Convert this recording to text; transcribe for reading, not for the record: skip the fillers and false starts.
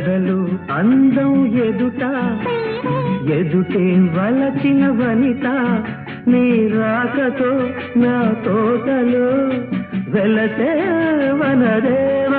కథలు అందం ఎదుట ఎదుటే వలచిన వనిత నీ రాకతో నా తోటలో వెలసే వనదేవత